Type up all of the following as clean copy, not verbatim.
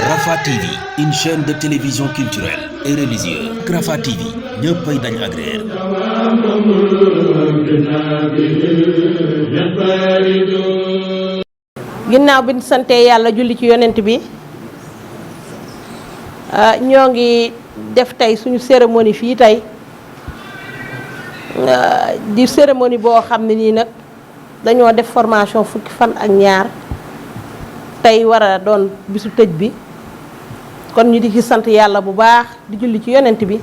Rafah TV, une chaîne de télévision culturelle et religieuse. Rafah TV, ñëppay dañ agréer. ginnaaw bi ñu sante yàlla julli ci yonent bi ñoo ngi def tey suñu cérémonie fii tey di cérémonie boo xam ne nii nag dañoo def formation fukki fan ak ñaar tey war a doon bisu tëj bi kon ñu di ci sant yàlla bu baax di julli ci yonent bi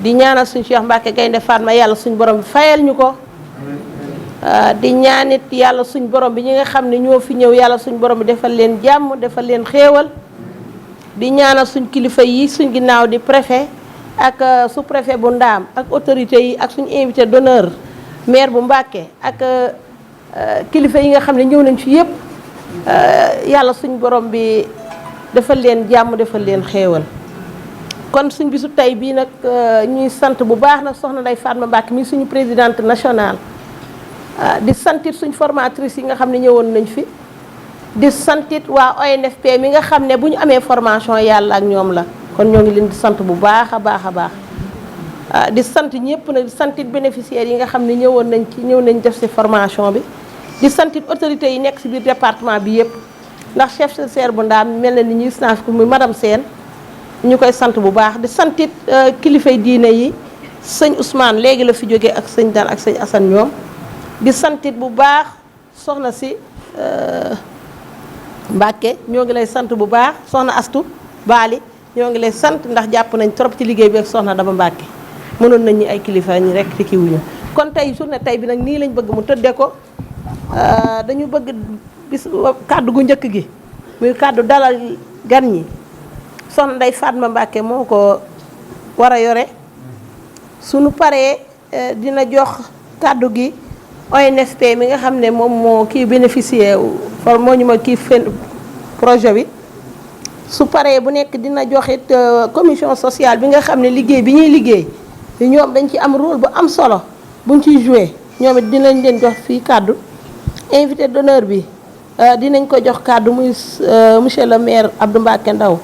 di ñaanal suñu Cheikh Mbacke Gaynde Fatma yàlla suñu borom bi fayal ñu ko di ñaanit yàlla suñ borom bi ñi nga xam ne ñoo fi ñëw yàlla suñ borom bi defal leen jàmm defal leen xéewal di ñaanal suñ kilifa yi suñ ginnaaw di préfet ak sous-préfet bu Ndaam ak autorités yi ak suñ invité d'honneur maire bu Mbàkke ak kilifa yi nga xam ne ñëw nañ fi yëpp yàlla suñ borom bi defal leen jàmm defal leen xéewal kon suñ bisu tey bii nag ñuy sant bu baax nag soxna Ndeye Fatma Mbacke mi suñu présidente nationale di santit suñ formatrice yi nga xam ne ñëwoon nañ fi di santit waa ONFP mi nga xam ne bu ñu amee formation yàlla ak ñoom la kon ñoo ngi leen di sant bu baax a baax a baax di sant ñëpp nag di santit bénéficiaires yi nga xam ne ñëw nañ def ci formation bi di santit autorités yi nekk ci biir département bi yëpp ndax chef de serre bu Ndaam mel na ni ñuy snaaf ko muy madame Sène ñu koy sant bu baax di santit kilifay diine yi sëñ Ousmane léegi la fi jógee ak sëñ Dan ak sëñ Assane ñoom di santit bu baax soxna si Mbacke ñoo ngi lay sant bu baax soxna Astu Baali ñoo ngi lay sant ndax jàpp nañ trop ci liggéey bi ak soxna Daba Mbacke mënoon nañ ñi ay kilifa ñi rek te kiiwuñu kon tey journée tey bi nag nii lañ bëgg mu tëddee ko dañu bëgg bis kàddu gu njëkk gi muy kàddu dalal gan ñi soxna Ndeye Fatma Mbacke moo ko war a yore suñu paree dina jox kàddu gi ONFP mi nga xam ne moom moo kii bénéficié for moo ñu ma kii fen projet bi su paree bu nekk dina joxit commission sociale bi nga xam ne liggéey bi ñuy liggéey ñoom dañ ci am rôle bu am solo buñ ciy joué ñoom it dinañ leen jox fii kàddu invité d'honneur bi dinañ ko jox kàddu muy monsieur le maire Abdou Mbacke Ndaw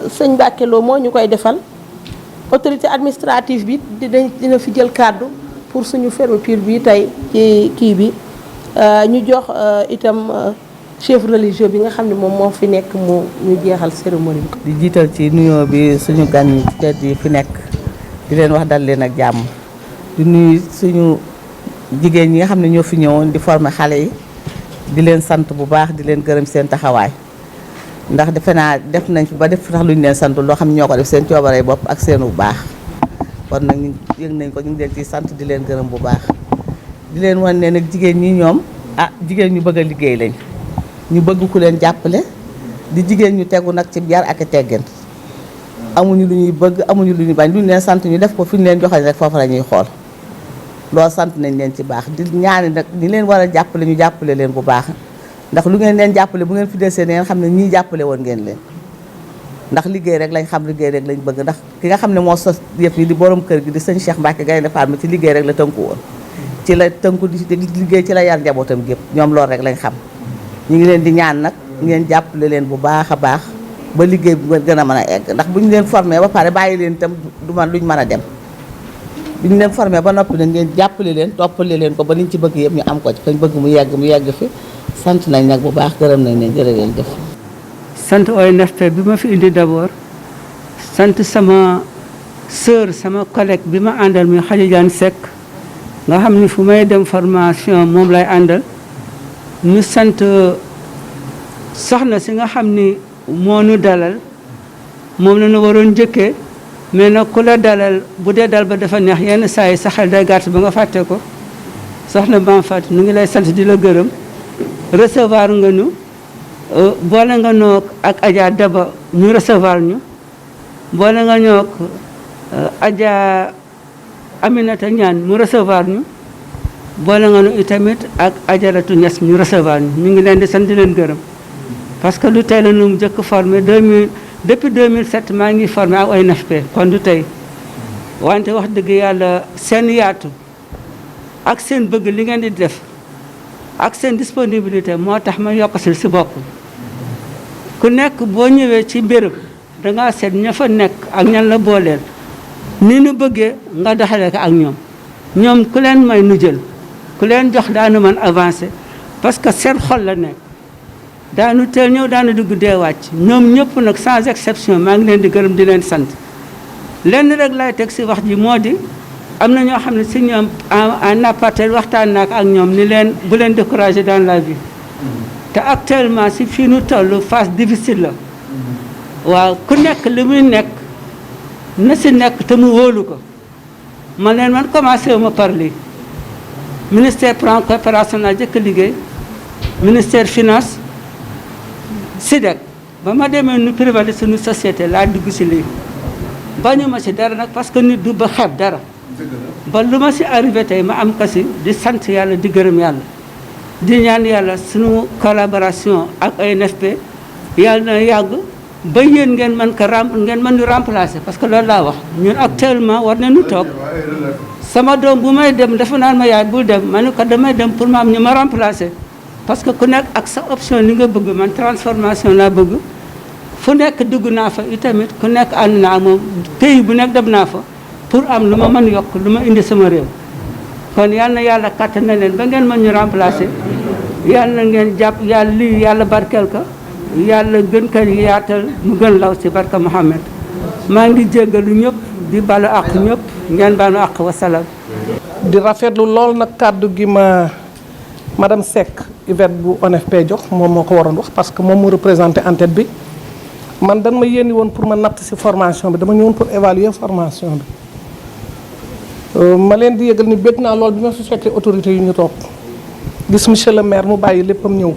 sëñ Mbacke Lo moo ñu koy defal autorité administrative bi dina fi jël kàddu pour suñu fermeture bi tey ci kii bi ñu jox itam chef religieux bi nga xam ne moom moo fi nekk mu ñu jeexal cérémonie bi. di jiital ci nuyoo bi suñu gan yi tedd yi fi nekk di leen wax dal leen ak jàmm di nuyu suñu jigéen ñi nga xam ne ñoo fi ñëwoon di former xale yi di leen sant bu baax di leen gërëm seen taxawaay ndax defe naa def nañ fi ba def tax lu ñu leen sant loo xam ne ñoo ko def seen coobaree bopp ak seen bu baax. kon nag ñu yëg nañ ko ñu ngi leen ciy sant di leen gërëm bu baax di leen wan ne nag jigéen ñi ñoom jigéen ñu bëgg a liggéey lañ ñu bëgg ku leen jàppale di jigéen ñu tegu nag ci yar ak teggin amuñu lu ñuy bëgg amuñu lu ñuy bañ lu ñu leen sant ñu def ko fi ñu leen joxañ rek foofu la ñuy xool loolu sant nañ leen ci baax di ñaani nag ñi leen war a jàppale ñu jàppale leen bu baax ndax lu ngeen leen jàppale bu ngeen fi desee ngeen xam ne ñii jàppale woon ngeen leen ndax liggéey rek lañ xam liggéey rek lañ bëgg ndax ki nga xam ne moo sos yëpp yi di borom kër gi di sëñ Cheikh Mbacke Gaynde Fatma ci liggéey rek la tënku woon ci la tënku di liggéey ci la yar njabootam gépp ñoom loolu rek lañ xam ñu ngi leen di ñaan nag ngeen jàppale leen bu baax a baax ba liggéey bu gën a mën a egg ndax bu ñu leen formé ba pare bàyyi leen itam du man luñ mën a dem bu ñu leen formé ba noppi nag ngeen jàppale leen toppale leen ko ba liñ ci bëgg yëpp ñu am ko ci fañ bëgg mu yegg fi sant nañ nag bu baax gërëm nañ leen jërë ngeen jëf sant ONFP bi ma fi indi d'abord sant sama sœur sama collègue bi ma àndal muy Khadijane Seck nga xam ni fu may dem formation moom lay àndal ñu sant soxna si nga xam ni moo nu dalal moom la ñu waroon njëkkee mais nag ku la dalal bu dee dal ba dafa neex yenn saa yi sa xel day gàtt ba nga fàtte ko soxna Bam Fat nu ngi lay sant di la gërëm recevoir nga ñu boole nga noog ak Adja Daba ñu recevoir ñu boole nga ñoog Adja Aminata Ñaan mu recevoir ñu boole nga nu itamit ak Ajaratu Ñas ñu recevoir ñu ngi leen di sant di leen gërëm parce que lu tey la nu njëkk formé depuis 2007 maa ngi formé ak ONFP kon du tey wante wax dëgg yàlla seen yaatu ak seen bëgg li ngeen di def ak seen disponibilité moo tax ma yokk si bopp ku nekk boo ñëwee ci béréb dangaa seet ña fa nekk ak ñan la booleel ni nu bëggee nga doxalee ko ak ñoom ku leen may nu jël ku leen jox daanu mën avancer parce que seen xol la nekk daanu teel ñëw daanu dugg dee wàcc ñoom ñëpp nag sans exception maa ngi leen di gërëm di leen sant lenn rek laay teg si wax ji moo di am na ñoo xam ne si ñoom en aparté waxtaan naak ak ñoom ni leen bu leen décourager dans la vie te actuellement si fii nu toll phase difficile la waaw ku nekk li muy nekk na si nekk te mu wóolu ko man leen man commencé wu ma par lii ministère plan coopération naa jëkk liggéey ministère finance SIDEC ba ma demee nu privatiser suñu société laa dugg si lii bañu ma si dara nag parce que nit du ba xeeb dara ba lu ma si arrivé tey ma am kasi di sant yàlla di gërëm yàlla di ñaan yàlla suñu collaboration ak ONFP yàlla na yàgg ba yéen ngeen mën ko ngeen mën ñu remplacer parce que loolu laa wax ñun actuellement war nañu toog sama doom bu may dem dafa naan ma yaay bul dem ma ne ko damay dem pour ma am ñu ma remplacer parce que ku nekk ak sa option li nga bëgg man transformation laa bëgg fu nekk dugg naa fa itamit ku nekk ànd naa moom pays bu nekk dem naa fa pour am lu ma mën yokk lu ma indi sama réew kon yal na yàlla kàttan na leen ba ngeen mën ñu remplacer yal na ngeen jàpp yàlla lii yàlla barkeel ko yàlla gën ko yaatal mu gën law ci barka Muhammad maa ngi jéggalu ñëpp di balu àq ñëpp ngeen balu àq wasalaam. di rafetlu lool nag kàddu gi ma madame Seck Yvette bu ONFP jox moom moo ko waroon wax parce que moom mu représenté en tête bi man dañ ma yéeni woon pour ma natt ci formation bi dama ñëwoon pour évaluer formation bi ma leen di yëgal ni bëgg naa lool bi ma fi fekkee autorité yu ñu toog gis monsieur le maire mu bàyyi léppam ñëw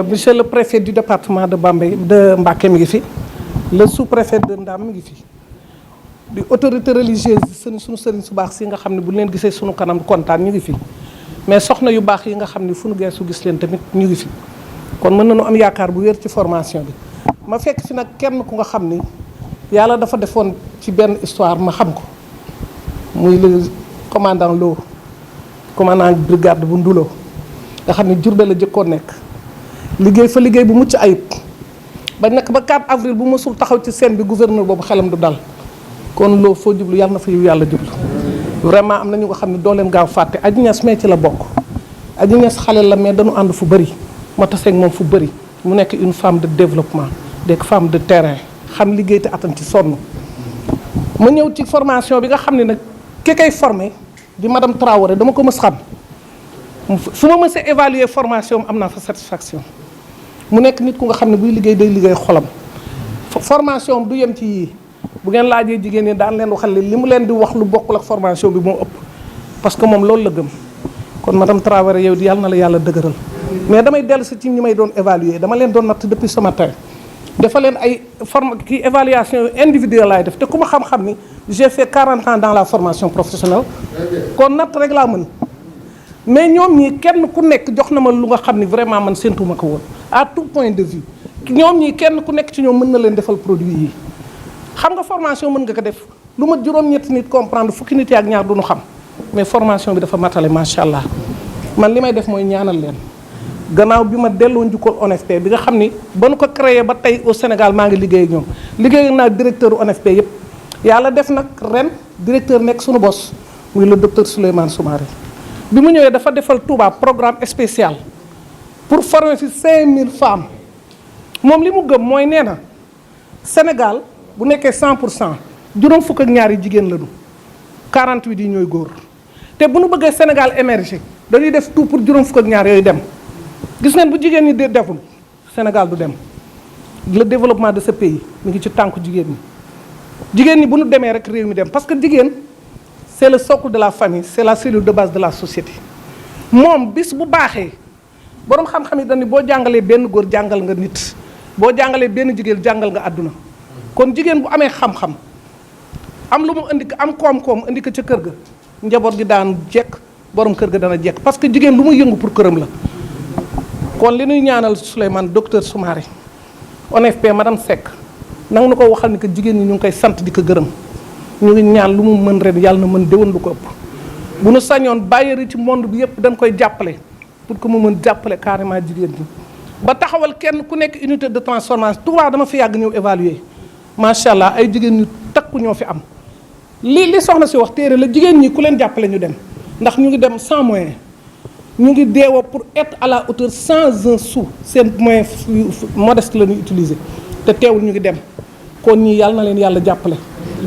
monsieur le préfet du département de Mbacké mi ngi fi le sous-préfet de Ndam mi ngi fi di autorité religieuse suñu sëriñ su baax si nga xam ne bu leen gisee suñu kanam kontaan ñu ngi fi mais soxna yu baax yi nga xam ne fu nu geesu gis leen tamit ñu ngi fi kon mën nañu am yaakaar bu wér ci formation bi ma fekk fi nag kenn ku nga xam ni yàlla dafa defoon ci benn histoire ma xam ko muy le commandant Lo commandant brigade bu Ndulo nga xam ne Diourbel la jëkkoon nekk liggéey fa liggéey bu mucc ayib ba nekk ba 4 avril bu mësul taxaw ci scène bi gouverneur boobu xelam du dal kon loo foo jublu yàlla na fa yiw yàlla jublu vraiment am na ñu nga xam ne doo leen gaaw fàtte Adji Niass mee ci la bokk Adji Niass xale la mais dañu ànd fu bëri ma taseeg moom fu bëri mu nekk une femme de développement des femmes de terrain xam liggéey te atan ci sonn ma ñëw ci formation bi nga xam ne nag ki koy formé di madame Traoré dama ko mës xam fu ma mësee évaluer formation am naa fa satisfaction mu nekk nit ku nga xam ne buy liggéey day liggéey xolam formation du yem ci yii bu ngeen laajee jigéen ñi daan leen waxal li mu leen di wax lu bokkul ak formation bi moo ëpp parce que moom loolu la gëm kon madame Traoré yow di yàlla na la yàlla dëgëral mais damay dellu si ci ñi may doon évaluer dama leen doon natt depuis ce matin dafa leen ay évaluation individuelle laay def te ku ma xam-xam ni j'ai fait 40 ans dans la formation professionnelle kon natt rek laa mën mais ñoom ñii kenn ku nekk jox na ma lu nga xam ni vraiment man séntuma ko woon à tout point de vue ñoom ñii kenn ku nekk ci ñoom mën na leen defal produit yi xam nga formation mën nga ko def lu ma juróom-ñetti nit comprendre fukki nit ak ñaar duñu xam mais formation bi dafa matale macha allah man li may def mooy ñaanal leen gannaaw bi ma delloo njukkal ONFP bi nga xam ni ba nu ko créé ba tey au Sénégal maa ngi liggéey ak ñoom liggéey naa directeur ONFP yëpp yàlla def nag ren directeur nekk suñu bos muy le docteur Souleymane Soumaré bi mu ñëwee dafa defal Touba programme spécial pour former fi 5000 femmes moom li mu gëm mooy nee na Sénégal bu nekkee 100% juróom fukk ak ñaari jigéen lañu 48 yi ñooy góor te bu nu bëggee Sénégal émerger dañuy def tout pour juróom fukk ak ñaar yooyu dem gis ngeen bu jigéen ñi deful Sénégal du dem le développement de ce pays mi ngi ci tànku jigéen ñi bu nu demee rek réew mi dem parce que jigéen c'est le socle de la famille c'est la cellule de base de la société moom bis bu baaxee boroom xam-xam yi dañu boo jàngalee benn góor jàngal nga nit boo jàngalee benn jigéen jàngal nga àdduna kon jigéen bu amee xam-xam am lu mu indi ko am koom-koom indi ko ca kër ga njaboot gi daan jekk borom kër ga dana jekk parce que jigéen lu muy yëngu pour këram la kon li ñuy ñaanal Souleymane docteur Soumaré ONFP madame Seck nanga na ko waxal ni que jigéen ñi ñu ngi koy sant di ko gërëm ñu ngi ñaan lu mu mën ren yàlla na mën déwén lu ko ëpp bu nu sañoon bailleurs yi ci monde bi yëpp dañ koy jàppale pour que mu mën jàppale carrément jigéen ñi ba taxawal kenn ku nekk unité de transformation Touba dama fi yàgg ñëw évaluer macha allah ay jigéen ñu takku ñoo fi am li soxna si wax téere la jigéen ñi ku leen jàppale ñu dem ndax ñu ngi dem sans moyen ñu ngi deewoo pour être à la hauteur sans un sou seen moyen modeste la ñuy utiliser te teewul ñu ngi dem kon ñii yàlla na leen yàlla jàppale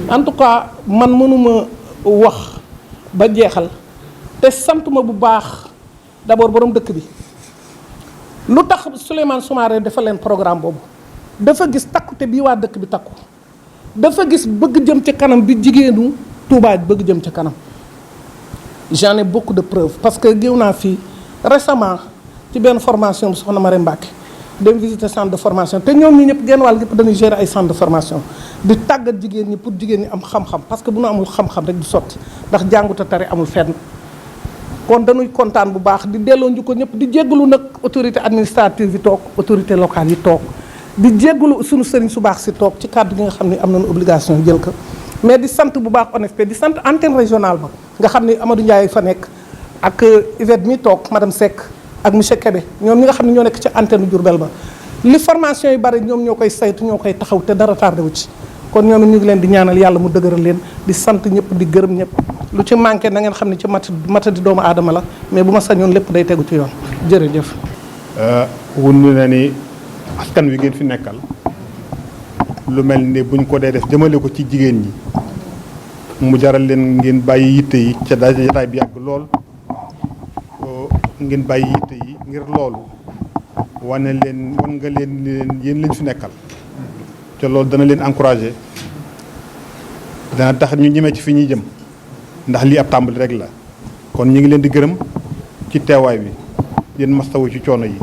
en tout cas man mënuma wax ba jeexal te sant ma bu baax d'abord borom dëkk bi lu tax Souleymane Soumaré dafa leen programme boobu dafa gis takkute bii waa dëkk bi takku dafa gis bëgg jëm ca kanam bi jigéenu Touba bëgg jëm ca kanam j'en ai beaucoup de preuves parce que géew naa fii récemment ci benn formation bu soxna Marème Mbacke dem visiter centre de formation te ñoom ñi ñëpp genn wàll gépp dañuy gérer ay centre de formation di tàggat jigéen ñi pour jigéen ñi am xam-xam parce que bu nu amul xam-xam rek du sotti ndax jànguta tari amul fenn kon dañuy kontaan bu baax di delloo njukkal ñëpp di jéggalu nag autorité administrative yi toog autorité locale yi toog di jéggalu suñu sëriñ su baax si toog ci kàddu gi nga xam ne am nañu obligation jël ko mais di sant bu baax ONFP di sant antenne régionale ba nga xam ne Amadou Ndiaye fa nekk ak Yvette mi toog madame Seck ak monsieur Kébé ñoom ñi nga xam ne ñoo nekk ci antenne Diourbel ba li formation yi bari ñoom ñoo koy saytu ñoo koy taxaw te dara tardé wu ci kon ñoom ñu ngi leen di ñaanal yàlla mu dëgëral leen di sant ñëpp di gërëm ñëpp lu ci manqué na ngeen xam ne ci mata di doomu aadama la mais bu ma sañoon lépp day tegu ci yoon jërëjëf. wun na ni askan wi ngeen fi nekkal lu mel ni buñ ko dee def jëmale ko ci jigéen ñi mu jaral leen ngeen bàyyi yitte yi ca jataay bi yàgg lool ngeen bàyyi yitte yi ngir loolu wan nga leen yéen lañ fi nekkal te loolu dana leen encouragé dana tax ñu ñemee ci fi ñuy jëm ndax lii ab tàmbali rek la kon ñu ngi leen di gërëm ci teewaay bi yéen mastawu ci coono yi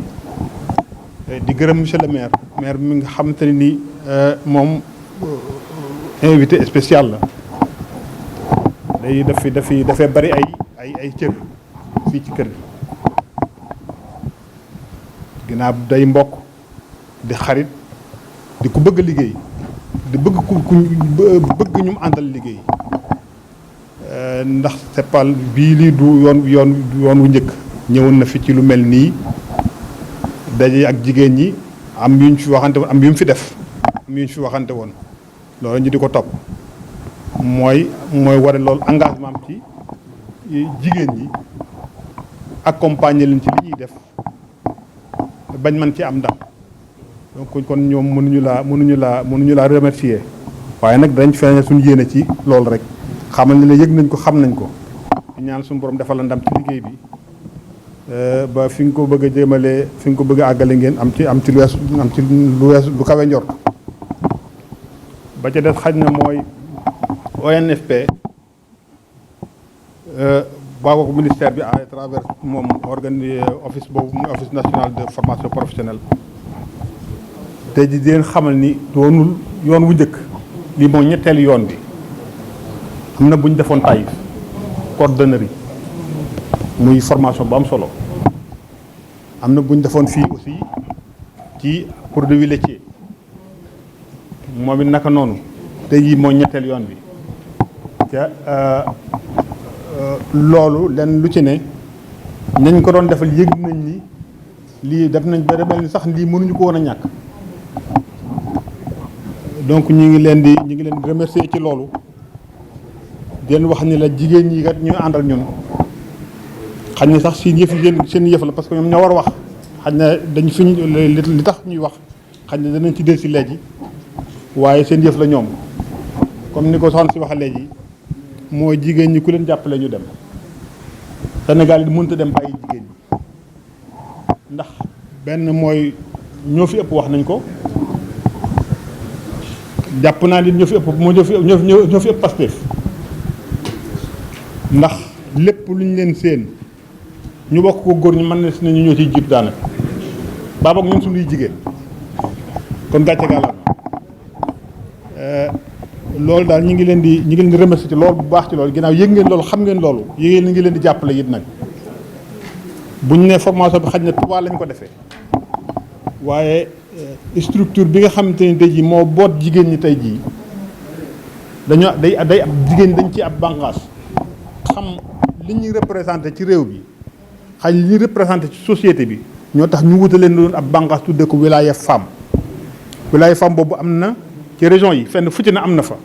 di gërëm monsieur le maire bi mi nga xamante ne ni moom invité spécial la day dafay bari ay cër fii ci kër gi ginnaaw day mbokk di xarit di ku bëgg liggéey di bëgg bëgg ñu mu àndal liggéey ndax seppal bii lii du yoon wu njëkk ñëwoon na fi ci lu mel nii daje ak jigéen ñi am yu ñu fi waxante woon am yu mu fi def am yu ñu fi waxante woon loolu ñu di ko topp mooy ware loolu engagement am ci jigéen ñi accompagner leen ci li ñuy def bañ man ci am ndam donc kon ñoom mënuñu laa remercier waaye nag dañ feeñal suñu yéene ci loolu rek xamal ne la yëg nañ ko xam nañ ko ñaan suñu borom defal la ndam ci liggéey bi ba fi nga ko bëgg a jëmale fi nga ko bëgg a àggale ngeen am ci lu weesu lu kawe njort ba ca des xaj na mooy ONFP baago ko ministère bi à travers moom office boobu muy office national de formation professionnelle tey ji di leen xamal ni doonul yoon wu njëkk lii mooy ñetteelu yoon bi am na bu ñu defoon Taïf coordonnerie muy formation bu am solo am na bu ñu defoon fii aussi ci produits laitiers moom it naka noonu tey jii mooy ñetteelu yoon bi ca loolu lenn lu ci ne nañ ko doon defal yëg nañ ni lii def nañ ba demel ni sax lii mënuñu ko woon a ñàkk donc ñu ngi leen di remercier ci loolu di leen wax ni la jigéen ñi kat ñu àndal ñun xañ na sax seen yëf la parce que ñoom ñoo war a wax xañ na dañ fi li tax ñuy wax xañ na danañ ci del si léegi waaye seen yëf la ñoom comme ni ko soxna si waxe léegi mooy jigéen ñi ku leen jàppale ñu dem Sénégal yi mënut a dem bàyyi jigéen ñi ndax benn mooy ñoo fi ëpp wax nañ ko jàpp naa ni ñoo fi ëpp Pastef ndax lépp lu ñu leen seen ñu bokk ko góor ñi mën na si ne ñu ñoo ciy jiitu daanaka baa boog ñun suñuy jigéen kon gàcce gàllam loolu daal ñu ngi leen di remercier ci loolu bu baax ci loolu ginnaaw yëg ngeen loolu xam ngeen loolu yéen ngi leen di jàppale it nag bu ñu nee formation bi xaj na Touba lañ ko defee waaye structure bi nga xamante ni tey jii moo boot jigéen ñi tey jii dañoo day ab jigéen dañ ci ab bànqaas xam li ñuy représenté ci réew bi xañ li ñuy représenté ci société bi ñoo tax ñu wuta leen doon ab bànqaas tudde ko wilaya femme boobu am na ci région yi fenn fu ci na am na fa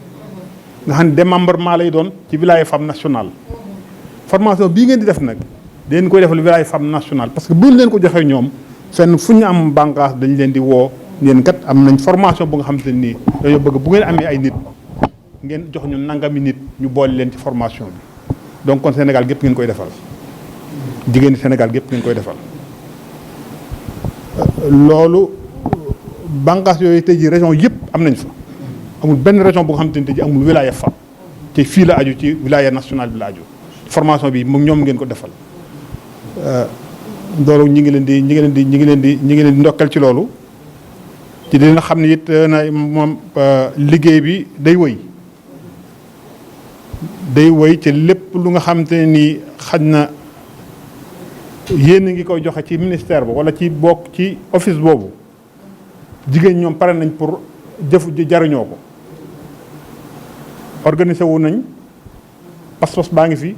nga xam ne démembrement lay doon ci wilaya femme nationale formation bii ngeen di def nag dañ koy defal wilaya femme nationale parce que bu ñu leen ko joxee ñoom fenn fu ñu am bànqaas dañ leen di woo ngeen kat am nañ formation bu nga xamante ne nii dañoo bëgg bu ngeen amee ay nit ngeen jox ñu nangami nit ñu boole leen ci formation bi donc kon Sénégal gépp ngeen koy defal jigéeni Sénégal gépp ngeen koy defal loolu bànqaas yooyu tey ji région yëpp am nañ fa amul benn région bu nga xamante ne tey ji amul wilaya femme te fii la aju ci wilaya nationale bi la aju formation bi moom ñoom ngeen ko defal loolu ñi ngi leen di ndokkal ci loolu ci dina xam ne it na moom liggéey bi day wëy ci lépp lu nga xamante ne nii xaj na yéen a ngi koy joxe ci ministère ba wala ci bokk ci office boobu jigéen ñoom pare nañ pour jariñoo ko organisé wu nañ pas-pas baa ngi fi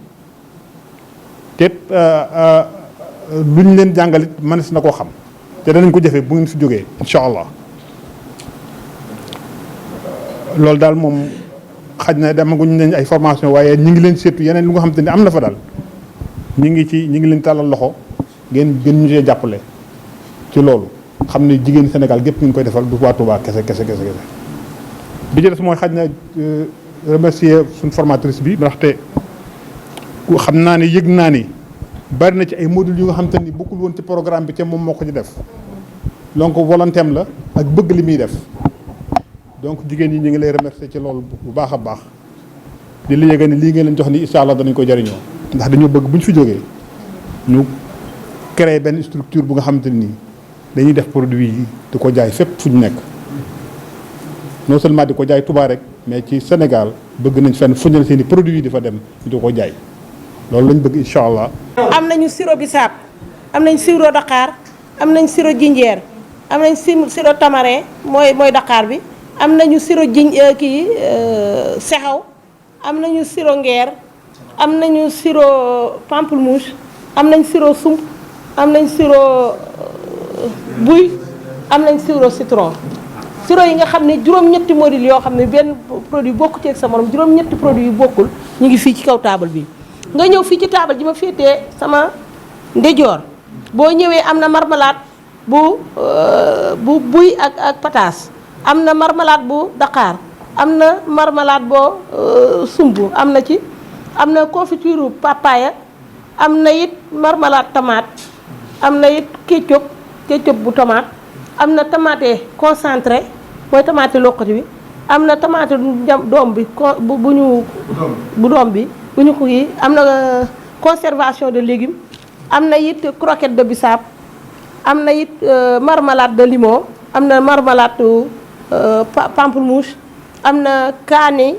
te luñ leen jàngalit mënees na koo xam te danañ ko jëfee bu ngeen fi jógee incha allah loolu daal moom xaj na demaguñ nañ ay formation waaye ñi ngi leen seetu yeneen lu nga xamante ni am na fa daal ñi ngi leen tàllal loxo ngeen gën ñu see jàppale ci loolu xam ne jigéen Sénégal gépp ñu koy defal du waa Touba kese bi ci des mooy xaj na remercier suñ formatrice bi ndaxte xam naa ne yëg naa ni bari na ci ay modules yu nga xamante ni bokkul woon ci programme bi te moom moo ko ci def donc volonté am la ak bëgg li muy def donc jigéen ñi ñu ngi lay remercier ci loolu bu baax a baax di la yëgal ni lii ngeen leen jox ni incha allah danañ ko jariñoo ndax dañoo bëgg bu ñu fi jógee ñu créer benn structure bu nga xamante ni dañuy def produit yi di ko jaay fépp fu ñu nekk non seulement di ko jaay Touba rek mais ci Sénégal bëgg nañ fenn fu ñu seen i produits yi di fa dem di ko jaay loolu lañ bëgg incha allah. am nañu sirop bisaab am nañ sirop Dakar am nañ sirop jinjeer am nañ sirop tamarin mooy Dakar bi am nañu sirop sexaw am nañu sirop ngeer am nañu sirop pamplemouche am nañ sirop sump am nañ sirop buy am nañ sirop citron sirop yi nga xam ne juróom-ñetti modèle yoo xam ne benn produit bokku ci ak sa morom juróom-ñetti produit yu bokkul ñu ngi fii ci kaw taabal bi nga ñëw fii ci taabal ji ma féetee sama ndejoor boo ñëwee am na marmalade bu buy ak pataas am na marmalade bu Dakar am na marmalade boo sumb am na ci am na confiture papaya am na it marmalade tomate am na it ketchup bu tomate am na tomate concentré mooy tomate loqati bi am na tomate doom bi bu doom bi bu ñu ko yi am na conservation de légumes am na it croquette de bisaab am na it marmelade de limon am na marmelade pamplemouche am na kaani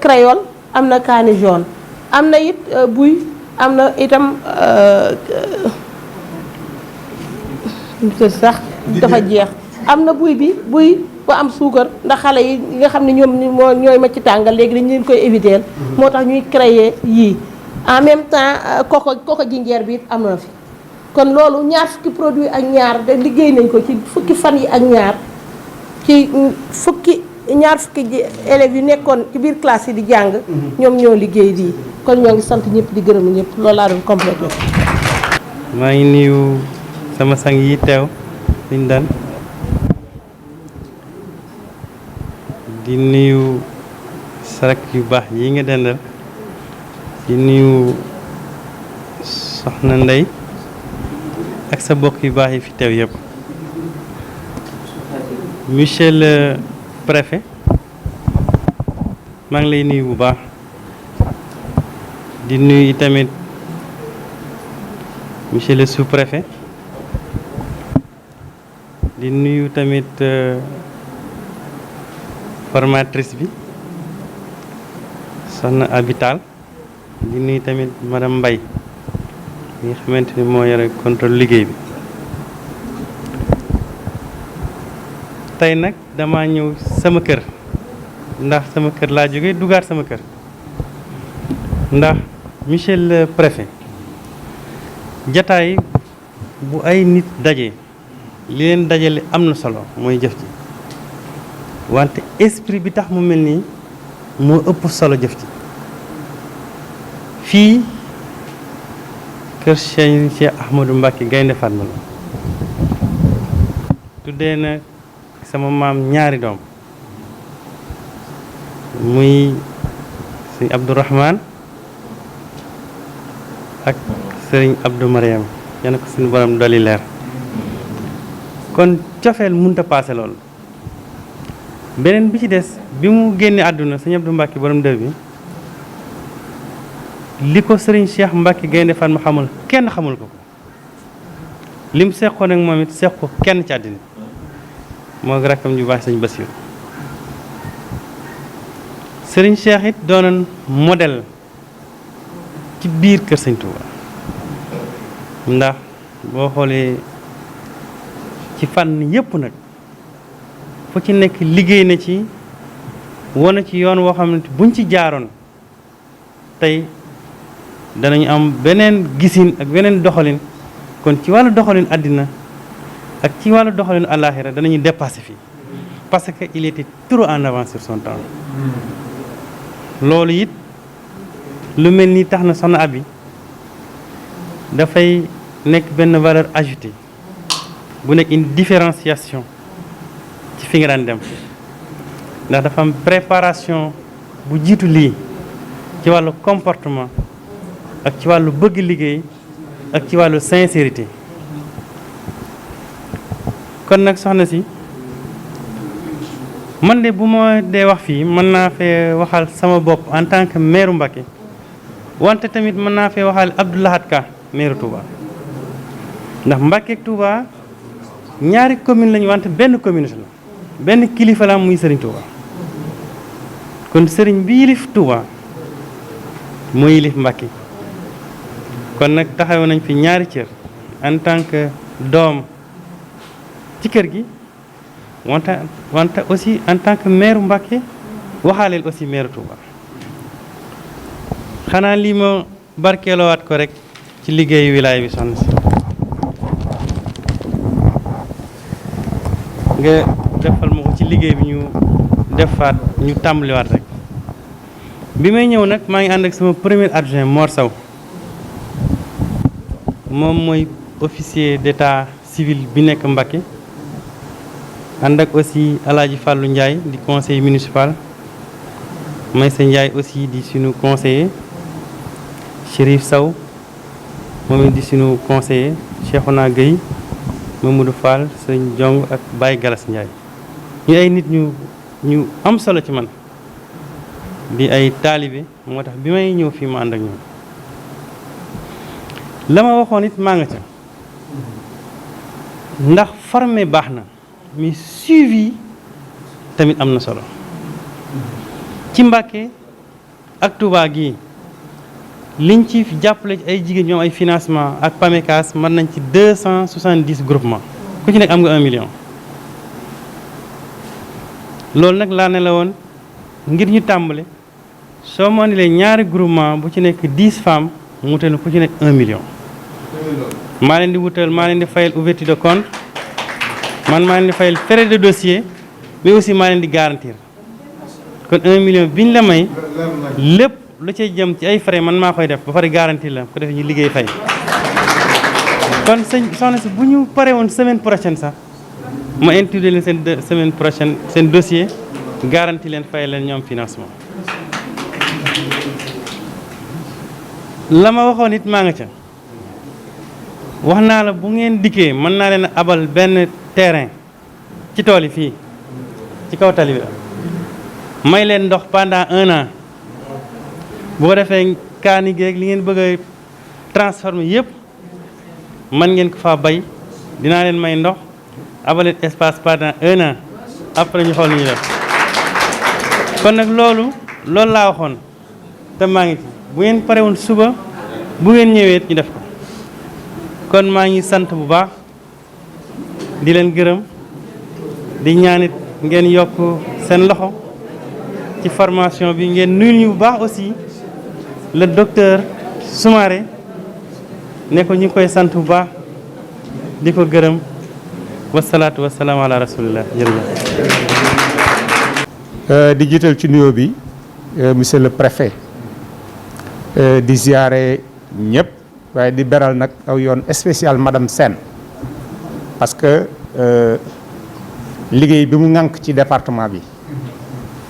créole am na kaani jaune am na it buy am na itam sax dafa jeex am na buy bu am suukar ndax xale yi nga xam ne ñooy ma ci tàngal léegi dañu leen koy éviter moo tax ñuy créer yii en même temps koko jinjeer bi it am na fi kon loolu ñaar fukki produit ak ñaar de liggéey nañ ko ci fukki fan yi ak ñaar ci ñaar fukki élèves yu nekkoon ci biir classe yi di jàng ñoom ñoo liggéey lii kon ñoo ngi sant ñëpp di gërëm ñëpp loolu laa doon complété. maa ngi nuyu sama sang yi teew liñ daan di nuyu sarak yu baax yi nga dendal di nuyu soxna Ndey ak sa bokk yu baax yi fi teew yëpp. Monsieur le préfet maa ngi lay nuyu bu baax di nuyu tamit monsieur le sous-préfet di nuyu tamit formatrice bi soxna Abital di nuyu tamit madame Mbaye mi nga xamante ni moo yore contrôle liggéey bi tey nag dama ñëw sama kër ndax sama kër laa jóge dugaat sama kër ndax monsieur le préfet jataay bu ay nit daje li leen dajale am na solo mooy jëf ji wante esprit bi tax mu mel nii moo ëpp solo jëf ji fii kër Cheikh Ahmadou Mbacké Gaynde Fatma la tuddee na sama maam ñaari doom muy sëñ Abdourahman ak sëriñ Abdou Mariam yal na ko suñu borom dolli leer kon cofeel munta paase loolu beneen bi ci des bi mu génne àdduna sëñ Abdou Mbacké borom dër bi li ko sëriñ Cheikh Mbacké Gaynde Fatma xamul kenn xamul ko lim seqoon ak moom it seq ko kenn ci àddina moo rakkam ju baax sëñ Bassirou sëriñ Cheikh it doonoon modèle ci biir kër sëñ Touba ndax boo xoolee ci fànn yépp nag fu ci nekk liggéey na ci wane ci yoon woo xam ne buñ ci jaaroon tey danañu am beneen gisin ak beneen doxalin kon ci wàllu doxalin àddina ak ci wàllu doxalin àllaaxira danañu dépassé fii parce que il était trop en avance sur son temps loolu it lu mel ni tax na soxna Abi dafay nekk benn valeur ajoutée bu nekk une différenciation ci fi nga daan dem ndax dafa am préparation bu jiitu lii ci wàllu comportement ak ci wàllu bëgg liggéey ak ci wàllu sincérité kon nag soxna si man de bu ma dee wax fii mën naa fee waxal sama bopp en tant que maire Mbacké wante tamit mën naa fee waxal Abdou Lahad Ka maire Touba ndax Mbacké ak Touba ñaari commune lañu wante benn communauté la benn kilifa la muy Serigne Touba kon Serigne bi yilif Touba moo yilif Mbacké kon nag taxaw nañ fi ñaari cër en tant que doom ci kër gi wante aussi en tant que maire Mbacké waxaaleel aussi maire Touba xanaa lii ma barkeeloowaat ko rek ci liggéeyu wilaay bi soxna si nga defal ma ko ci liggéey bi ñu defaat ñu tàmbaliwaat rek bi may ñëw nag maa ngi ànd ak sama premier adjoint Mor Sow moom mooy officier d'état civil bi nekk Mbacké ànd ak aussi Alaaji Fallou Ndiaye di conseiller municipal Maysa Ndiaye aussi di sunu conseiller Chérif Sow moom it di sunu conseiller Cheikhouna Gueye Mamadou Fall sëñ Jong ak Baye Galas Ndiaye ñu ay nit ñu am solo ci man di ay taalibe moo tax bi may ñëw fii ma ànd ak ñoom la ma waxoon it maa nga ca ndax formé baax na mais suivi tamit am na solo ci Mbacké ak Touba gii liñ ci jàppale ci ay jigéen ñoom ay financement ak PAMECAS mën nañ ci 270 groupement ku ci nekk am nga 1 million loolu nag laa ne la woon ngir ñu tàmbale soo ma andilee ñaari groupement bu ci nekk 10 femmes mu wutal ku ci nekk 1 million maa leen di wutal maa leen di fayal ouverture de compte man maa leen di fayal frais de dossier mais aussi maa leen di garantir kon 1 million biñ la may lépp lu cay jëm ci ay frais man maa koy def ba pare garantir la ko defee ñu liggéey fay kon soxna si bu ñu pare woon semaine prochaine sax ma introduire leen seen semaine prochaine seen dossier garanti leen fay leen ñoom financement la ma waxoon it maa nga ca wax naa la bu ngeen dikkee mën naa leen abal benn terrain ci tool yi fii ci kaw tali bi la may leen ndox pendant 1 an bu ko defee kaani geeg li ngeen bëgg a transformer yëpp man ngeen ko fa bay dinaa leen may ndox abaleen espace pendant 1 an après ñu xool lu ñu def kon nag loolu laa waxoon te maa ngi ci bu ngeen pare woon suba bu ngeen ñëwee ñu def ko kon maa ngi sant bu baax di leen gërëm di ñaanit ngeen yokk seen loxo ci formation bi ngeen nuyu ñu bu baax aussi le docteur Soumaré ne ko ñu koy sant bu baax di ko gërëm wasalaatu wasalaam ala rasulillah jërëjëf. di jiital ci nuyoo bi monsieur le préfet di ziare ñëpp waaye di beral nag aw yoon spécial madame Sène parce que liggéey bi mu ŋànk ci département bi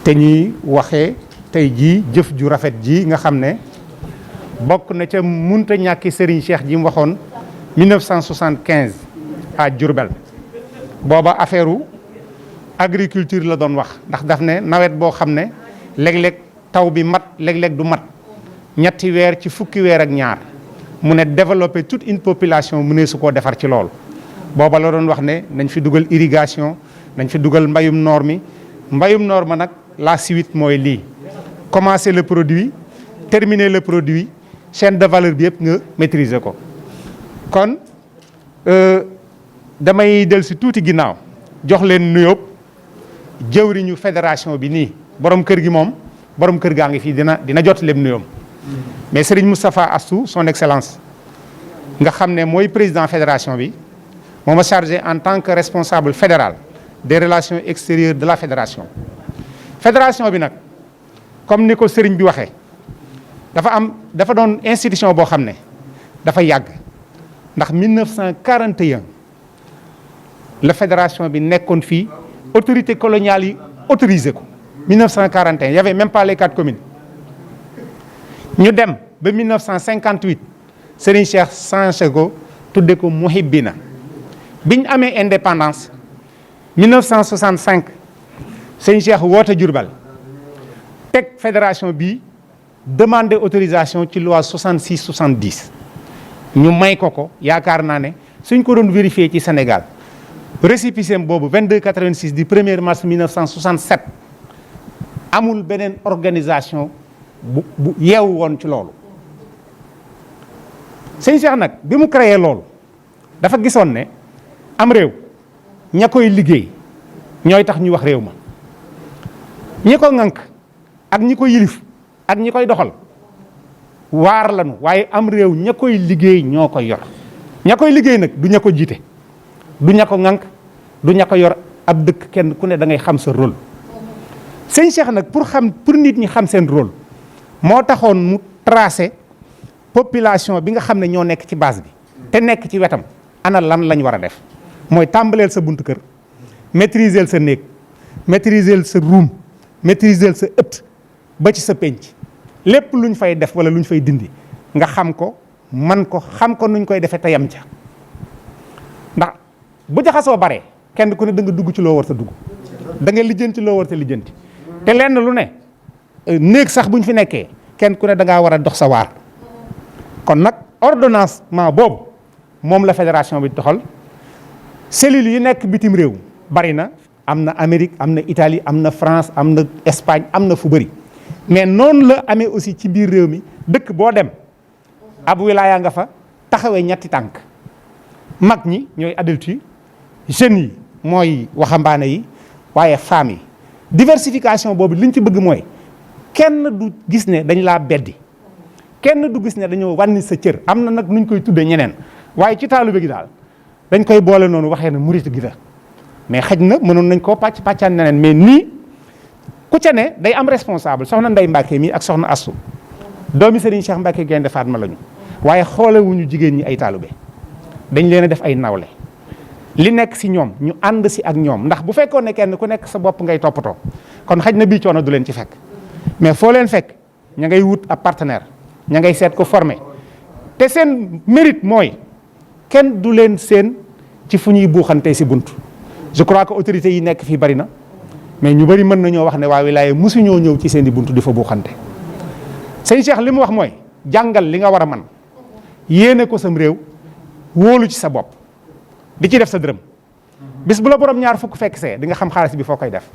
te ñuy waxee tey jii jëf ju rafet ji nga xam ne bokk na ca munta ñàkki Serigne Cheikh ji mu waxoon 1975 à Diourbel booba affaire agriculture la doon wax ndax daf ne nawet boo xam ne léeg-léeg taw bi mat léeg-léeg du mat ñetti weer ci fukki weer ak ñaar mu ne développer toute une population mu ne su koo defar ci loolu booba la doon wax ne nañ fi dugal irrigation nañ fi dugal mbayum noor mi mbayum noor ma nag la suite mooy lii commencer le produit terminer le produit chaîne de valeur bi yëpp nga maîtriser ko kon damay del si tuuti ginnaaw jox leen nuyoo jëwriñu fédération bi nii borom kër gi moom borom kër gaa ngi fii dina jot leen nuyoom mais Serigne Moustapha Astou son excellence nga xam ne mooy président fédération bi moo ma chargé en tant que responsable fédéral des relations extérieures de la fédération bi nag comme ni ko Serigne bi waxee dafa doon institution boo xam ne dafa yàgg ndax 1941 la fédération bi nekkoon fii autorité coloniale yi autorisé ko 1941 il y avait même pas les 4 communes ñu dem ba 1958 Serigne Cheikh changé ko tudde ko Muhibbina biñ amee indépendance 1965 Serigne Cheikh woote Diourbel teg fédération bi demander autorisation ci loi 66 70 ñu may ko yaakaar naa ne suñ ko doon vérifier ci Sénégal récépissé boobu 2286 du 1er mars 1967 amul beneen organisation bu yeewu woon ci loolu sëñ Cheikh nag bi mu créé loolu dafa gisoon ne am réew ña koy liggéey ñooy tax ñuy wax réew ma ñi ko ŋànk ak ñi ko yilif ak ñi koy doxal waar lañu waaye am réew ña koy liggéey ñoo koy yor ña koy liggéey nag du ña ko jiite du ña ko ŋànk du ña ko yor ab dëkk kenn ku ne da ngay xam sa rôle sëñ Cheikh nag pour nit ñi xam seen rôle moo taxoon mu tracé population bi nga xam ne ñoo nekk ci base bi te nekk ci wetam ana lan lañ war a def mooy tàmbaleel sa buntu kër maîtriser sa néeg maîtriser sa ruum maîtriser sa ëtt ba ci sa penc lépp luñ fay def wala luñ fay dindi nga xam ko man ko xam ko nuñ koy defee te yam ca ndax bu jaxasoo bare kenn ku ne da nga dugg ci loo war sa dugg da nga lijjanti loo war sa lijjanti te lenn lu ne néeg sax buñ fi nekkee kenn ku ne da ngaa war a dox sa waar kon nag ordonnancement boobu moom la fédération bi doxal cellules yi nekk bitim réew bari na am na Amérique am na Italie am na France am na Espagne am na fu bëri mais noonu la amee aussi ci biir réew mi dëkk boo dem ab wilaya nga fa taxawee ñetti tànk mag ñi ñooy adultes yi jeunes yi mooy waxambaane yi waaye femmes yi diversification boobu liñ ci bëgg mooy kenn du gis ne dañ laa beddi kenn du gis ne dañoo wànni sa cër am na nag nuñ koy tuddee ñeneen waaye ci taalibe gi daal dañ koy boole noonu waxee ne murit gi la mais xëj na mënoon nañ koo pàccaan neneen mais nii ku ca ne day am responsable soxna Ndey Mbàkke mi ak soxna Astou doomi Serigne Cheikh Mbàkke Gaynde Fatma lañu waaye xoolewuñu jigéen ñi ay taalibe dañ leen a def ay nawle li nekk si ñoom ñu ànd si ak ñoom ndax bu fekkoon ne kenn ku nekk sa bopp ngay toppatoo kon xëj na bii coono du leen ci fekk mais foo leen fekk ña ngay wut ab partenaire ña ngay seet ko formé te seen mérite mooy kenn du leen seen ci fu ñuy buuxante si bunt je crois que autorités yi nekk fii bari na mais ñu bari mën nañoo wax ne waa wilaya mosuñoo ñëw ci seen i bunt di fa buuxante sëñ Cheikh li mu wax mooy jàngal li nga war a man yéene ko sam réew wóolu ci sa bopp di ci def sa dërëm bis bu la borom ñaar fukk fekk see di nga xam xaalis bi foo koy def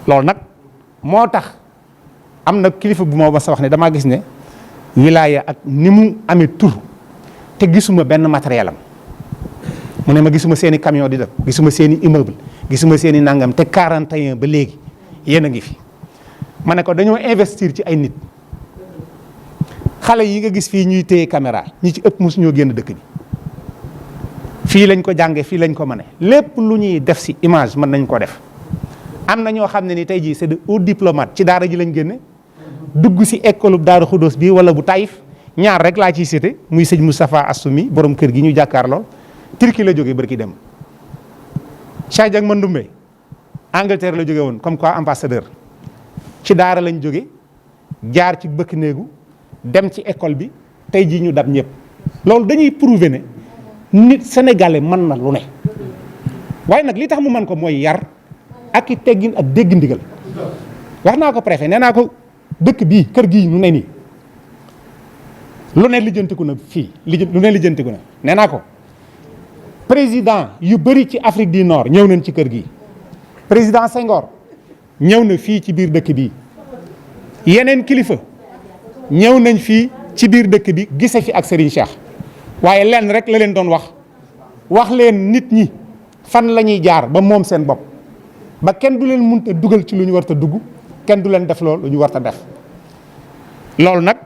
loolu nag moo tax am na kilifa bu ma sa wax ne damaa gis ne wilaya ak ni mu amee tur te gisuma benn matériel am mu ne ma gisuma seeni camion di def gisuma seeni immeuble gisuma seeni nangam te 41 ba léegi yéen a ngi fi. ma ne ko dañoo investir ci ay nit xale yi nga gis fii ñuy téye caméra ñi ci ëpp mosu ñoo génn dëkk bi fii lañ ko jànge fii lañ ko mëne lépp lu ñuy def si image mën nañ ko def. am na ñoo xam ne ni tey jii c'est de haut diplomate ci daara ji lañ génne dugg si école bu Daaru Xudóos bii wala bu Taïf ñaar rek laa ciy cité muy sëñ Moustapha Assoumi borom kër gi ñu jàkkaarloo Turquie la jógee barki dem. Cheikh Diak Mandoumbe Angleterre la jóge woon comme quoi ambassadeur ci daara lañ jóge jaar ci bëkk néegu dem ci école bi tey jii ñu dab ñëpp loolu dañuy prouver ne nit sénégalais mën na lu ne waaye nag li tax mu mën ko mooy yar ak i teggin ak dégg ndigal wax naa ko préfet nee naa ko dëkk bii kër gii nu ne nii lu ne lijjantiku na fii lu ne lijjantiku na nee naa ko président yu bëri ci Afrique du Nord ñëw nañ ci kër gi président Senghor ñëw na fii ci biir dëkk bi yeneen kilifa ñëw nañ fii ci biir dëkk bi gise fi ak Serigne Cheikh waaye lenn rek la leen doon wax leen nit ñi fan la ñuy jaar ba moom seen bopp ba kenn du leen mënta dugal ci lu ñu war a dugg kenn du leen def loolu lu ñu war a def loolu nag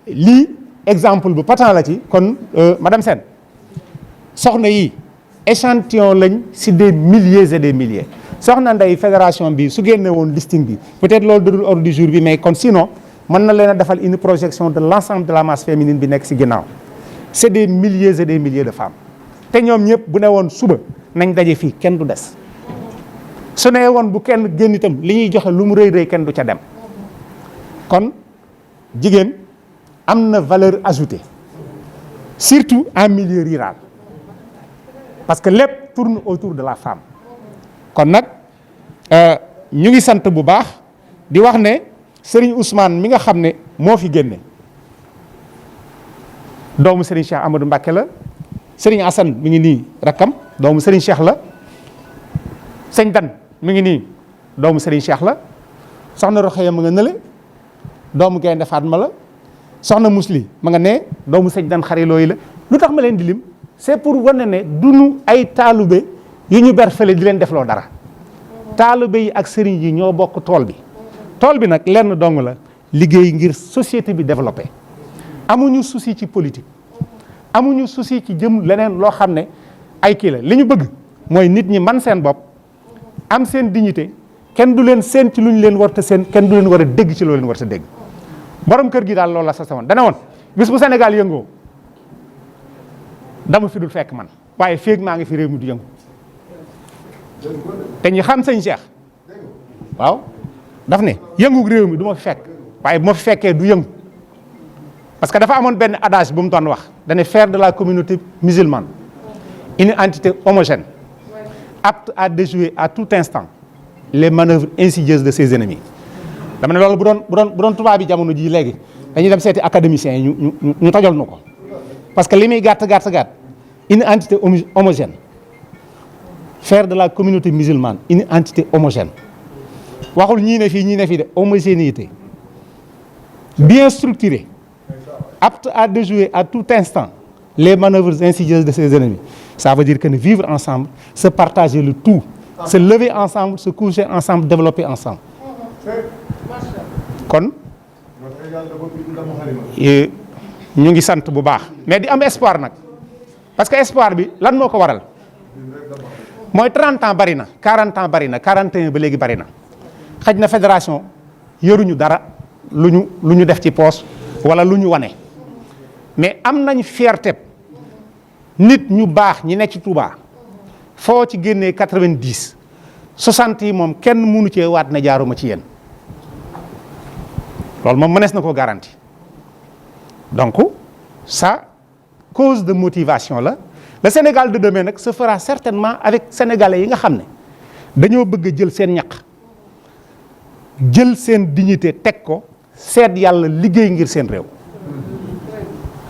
lii exemple bu patent la ci kon madame Sène soxna yi échantillon lañ si des milliers et des milliers soxna Ndeye fédération bi su génne woon listing bi peut-être loolu dadul ordre du jour bi mais kon sinon mën na leen a defal une projection de l'ensemble de la masse féminine bi nekk si ginnaaw c'est des milliers et des milliers de femmes te ñoom ñëpp bu ne woon suba nañ daje fii kenn du des su ne woon bu kenn génn itam li ñuy joxe lu mu rëy rëy kenn du ca dem kon jigéen am na valeur ajoutée surtout en milieu rural parce que lépp tourne autour de la femme kon nag ñu ngi sant bu baax di wax ne Serigne Ousmane mi nga xam ne moo fi génne doomu Serigne Cheikh Amadou Mbacké la Serigne Assane mi ngi nii rakkam doomu Serigne Cheikh la sëñ Dan mi ngi nii doomu Serigne Cheikh la soxna Roxaya ma nga nële doomu Gaynde Fatma la soxna Musli ma nga ne doomu sëñ Dan xariloo yi la lu tax ma leen di lim c'est pour wane ne duñu ay taalube yu ñu ber fële di leen defloo dara taalube yi ak sëriñ yi ñoo bokk tool bi nag lenn dong la liggéey ngir société bi développé amuñu souci ci politique amuñu souci ci jëm leneen loo xam ne ay kii la li ñu bëgg mooy nit ñi man seen bopp am seen dignité kenn du leen seen ci lu ñu leen war a seen kenn du leen war a dégg ci loo leen war a dégg borom kër gi daal loolu la sa woon dana woon bis bu Sénégal yëngoo dama fi dul fekk man waaye féeg maa ngi fi réew mi du yëngu te ñi xam sëñ Cheikh waaw daf ne yëngu réew mi du ma fi fekk waaye bu ma fi fekkee du yëngu parce que dafa amoon benn adage bu mu doon wax dane faire de la communauté musulmane une entité homogène apte à déjouer à tout instant les manœuvres insidieuses de ses ennemis dama ne loolu bu doon tubaab bi jamono jii léegi dañuy dem seeti académiciens yi ñu tojal nu ko parce que li muy gàtt une entité homogène faire de la communauté musulmane une entité homogène waxul ñii ne fii de homogénéité bien structurée apte à déjouer à tout instant les manœuvres insidieuses de ses ennemis ça veut dire que ne vivre ensemble se partager le tout se lever ensemble se coucher ensemble développer ensemble kon ñu ngi sant bu baax mais di am espoir nag parce que espoir bi lan moo ko waral mooy 30 ans bari na 40 ans bari na 41 ba léegi bari na xaj na fédération yoruñu dara lu ñu def ci poos wala lu ñu wane mais am nañ fierté nit ñu baax ñi nekk ci Touba foo ci génnee 90 60 yi moom kenn mënu cee waat na jaaruma ci yéen loolu moom mënees na ko garanti donc ça cause de motivation la le Sénégal de demain nag se fera certainement avec sénégalais yi nga xam ne dañoo bëgg a jël seen ñaq jël seen dignité teg ko seet yàlla liggéey ngir seen réew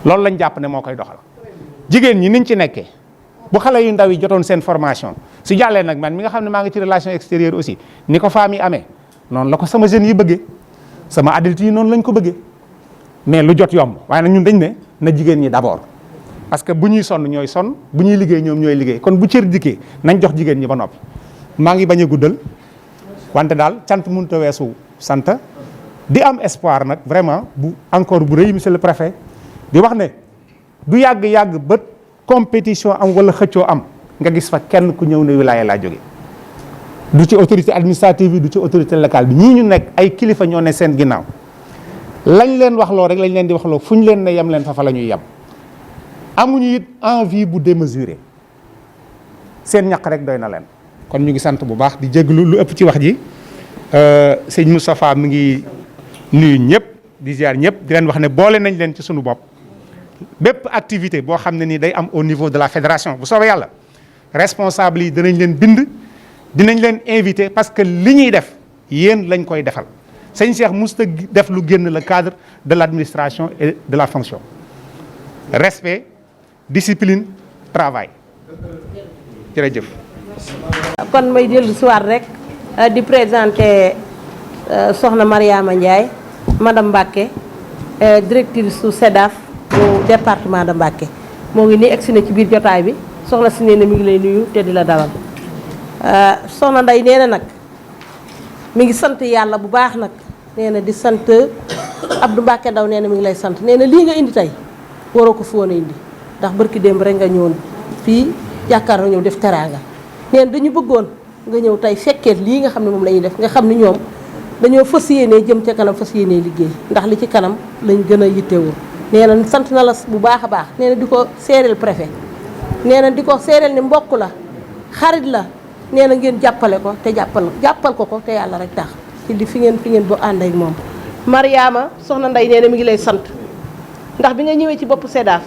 loolu lañ jàpp ne moo koy doxal jigéen ñi niñ ci nekkee bu xale yu ndaw yi jotoon seen formation su jàllee nag man mi nga xam ne maa ngi ci relation extérieure aussi ni ko femmes yi amee noonu la ko sama jeunes yi bëggee sama adultes yi noonu lañ ko bëggee mais lu jot yomb waaye nag ñun dañ ne na jigéen ñi d'abord parce que bu ñuy sonn ñooy sonn bu ñuy liggéey ñoom ñooy liggéey kon bu cër dikkee nañ jox jigéen ñi ba noppi. maa ngi bañ a guddal wante daal cant mënut a weesu sant di am espoir nag vraiment bu encore bu rëy monsieur le préfet di wax ne du yàgg ba compétition am wala xëccoo am nga gis fa kenn ku ñëw ne wilaya laa jóge du ci autorité administrative bi du ci autorité locale bi ñii ñu nekk ay kilifa ñoo ne seen ginnaaw lañ leen wax loo rek lañ leen di wax loo fu ñu leen ne yem leen fa la ñuy yem amuñu it envie bu démesuré seen ñaq rek doy na leen. kon ñu ngi sant bu baax di jéglu lu ëpp ci wax ji sëñ Moustapha mi ngi nuyu ñëpp di ziar ñëpp di leen wax ne boole nañ leen ci sunu bopp bépp activité boo xam ne ni day am au niveau de la fédération bu soobee yàlla responsable yi dinañ leen bind dinañ leen invité parce que li ñuy def yéen lañ koy defal sëñ Cheikh musta def lu génn le cadre de l'administration et de la fonction respect discipline travail jërëjëf. kon may dellu si waat rek di présenter soxna Mariama Ndiaye madame Mbacké directrice su SEDAF bu département de Mbacké moo ngi nii egsi na ci biir jotaay bi soxna si nee na mi ngi lay nuyu te di la dalal soxna Ndeye nee na nag mi ngi sant yàlla bu baax nag nee na di sant Abdou Mbacké Ndaw nee na mi ngi lay sant nee na lii nga indi tey waroo ko fi woon a indi ndax barki démb rek nga ñëwoon fii jàkkaar na ñëw def teraanga nee na dañu bëggoon nga ñëw tey fekkeet lii nga xam ne moom la ñuy def nga xam ne ñoom dañoo fas yéenee jëm ca kanam fas yéenee liggéey ndax li ci kanam lañ gën a yittewoo nee na sant na la bu baax a baax nee na di ko seereel préfet nee na di ko seereel ni mbokk la xarit la nee na ngeen jàppale ko te jàppal ko te yàlla rek tax ci li fi ngeen boo ànd ak moom. Mariama soxna Ndeye nee na mi ngi lay sant ndax bi nga ñëwee ci bopp SEDAF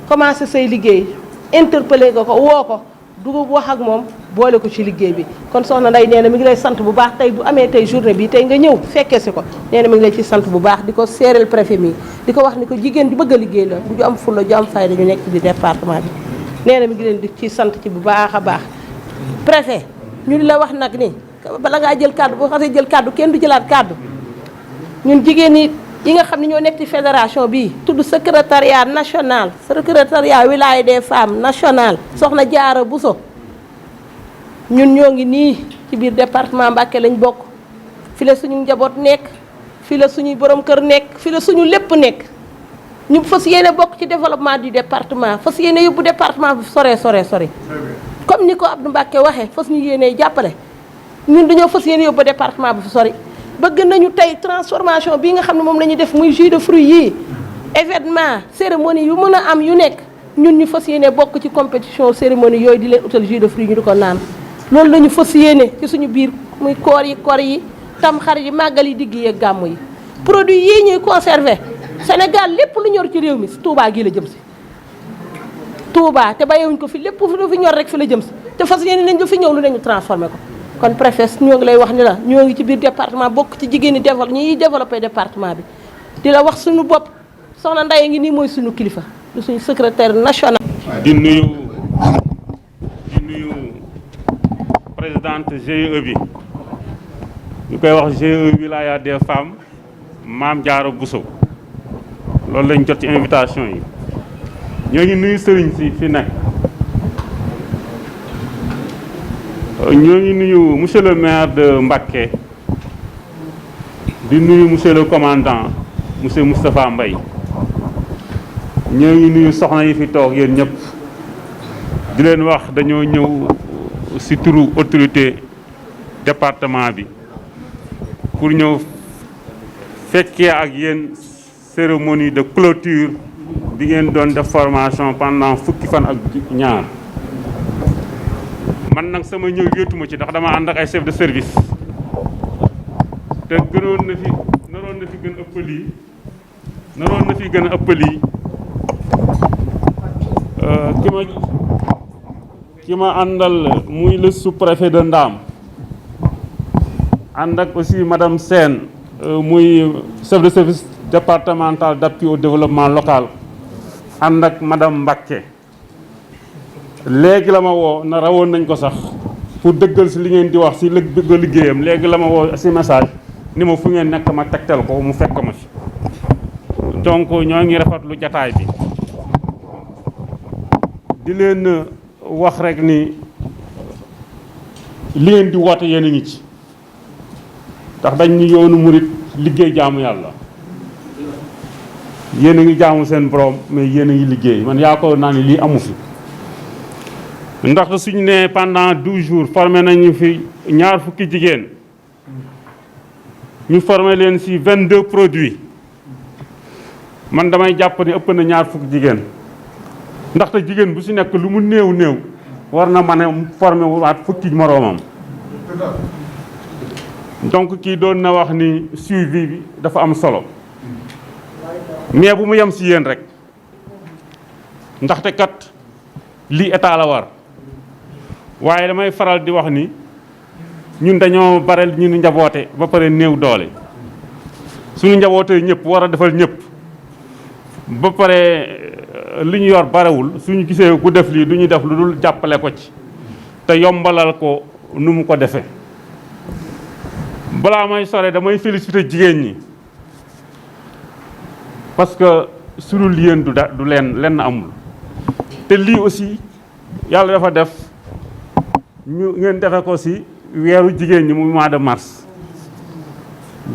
commencé say liggéey interpellé nga ko woo ko dugub wax ak moom boole ko ci liggéey bi kon soxna Ndeye nee na mi ngi lay sant bu baax tey bu amee tey journée bi tey nga ñëw fekkee si ko nee na mi ngi lay ci sant bu baax di ko seereel préfet mi di ko wax ni ko jigéen di bëgg a liggéey la bu ju am fulla ju am fayda ñu nekk ci biir département bi nee na mi ngi leen di ci sant ci bu baax a baax. préfet ñu di la wax nag ni bala ngaa jël kàddu boo xasee jël kàddu kenn du jëlaat kàddu ñun jigéen ñi yi nga xam ne ñoo nekk ci fédération bi tudd secrétariat national secrétariat wilaya des femmes national soxna Jaara Buso ñun ñoo ngi nii ci biir département Mbacké lañ bokk fi la suñu njaboot nekk fi la suñuy borom kër nekk fi la suñu lépp nekk ñu fas yéene bokk ci développement du département fas yéene yóbbu département bi sore comme ni ko Abdou Mbacké waxee fas ñu yéene jàppale ñun dañoo fas yéene yóbbu département bi fu sori bëgg nañu tey transformation bi nga xam ne moom la ñuy def muy jus de fruits yii événement cérémonie yu mën a am yu nekk ñun ñu fas yéene bokk ci compétition cérémonie yooyu di leen utal jus de fruits ñu di ko naan loolu la ñu fas yéene ci suñu biir muy koor yi tam xarit yi màggal yi digg yi ak gàmmu yi produit yii ñuy conservé Sénégal lépp lu ñor ci réew mi Touba gii la jëm si Touba te bàyyiwuñ ko fi lépp lu fi ñor rek fi la jëm si te fas yéene nañ lu fi ñëw lu nañu transformé ko kon préfet ñoo ngi lay wax ni la ñoo ngi ci biir département bokk ci jigéen ñi ñiy développé département bi di la wax suñu bopp soxna Ndeye ngi nii mooy suñu kilifa di suñu secrétaire national. di nuyu présidente GIE bi ñu koy wax GIE wilaya des femmes Maam Jaara Buso loolu lañ jot ci invitation yi ñoo ngi nuyu sëriñ si fi nekk ñoo ngi nuyu monsieur le maire de Mbacké di nuyu monsieur le commandant monsieur Moustapha Mbaye ñoo ngi nuyu soxna yi fi toog yéen ñëpp di leen wax dañoo ñëw ci turu autorité département bi pour ñëw fekkee ak yéen cérémonie de clôture bi ngeen doon def formation pendant fukki fan ak ñaar man nag sama ñëw wéetuma ci ndax dama ànd ak ay chef de service te naroon na fi gën a ëppal yi ki ma àndal muy le sous-préfet de Ndam ànd ak aussi madame Sène muy chef de service départemental d'appui au développement local ànd ak madame Mbacké léegi la ma woo na rawoon nañ ko sax pour dëggal si li ngeen di wax si liggéeyam léegi la ma woo si message ni ma fu ngeen nekk ma tegtal ko mu fekk ma fi donc ñoo ngi rafetlu jataay bi di leen wax rek ni li ngeen di woote yéen a ngi ci ndax dañ ni yoonu murit liggéey jaamu yàlla yéen a ngi jaamu seen borom mais yéen a ngi liggéey man yaakaar naa ni lii amu fi ndaxte suñu ne pendant 12 jours formé nañu fi ñaar fukki jigéen ñu formé leen ci 22 produits man damay jàpp ni ëpp na ñaar fukki jigéen ndaxte jigéen bu ci nekk lu mu néew néew war na mën a formé waat fukki moroomam donc kii doon na wax ni suivi bi dafa am solo mais bu mu yem ci yéen rek ndaxte kat lii état la war waaye damay faral di wax ni ñun dañoo bare ñu njaboote ba pare néew doole suñu njabootee ñëpp war a defal ñëpp ba pare li ñu yor barewul suñu gisee ku def lii du ñu def lu dul jàppale ko ci te yombalal ko nu mu ko defee balaa may sore damay féliciter jigéen ñi parce que su dul yéen du lenn amul te lii aussi yàlla dafa def ñu ngeen defe ko ci weeru jigéen ñi muy mois de mars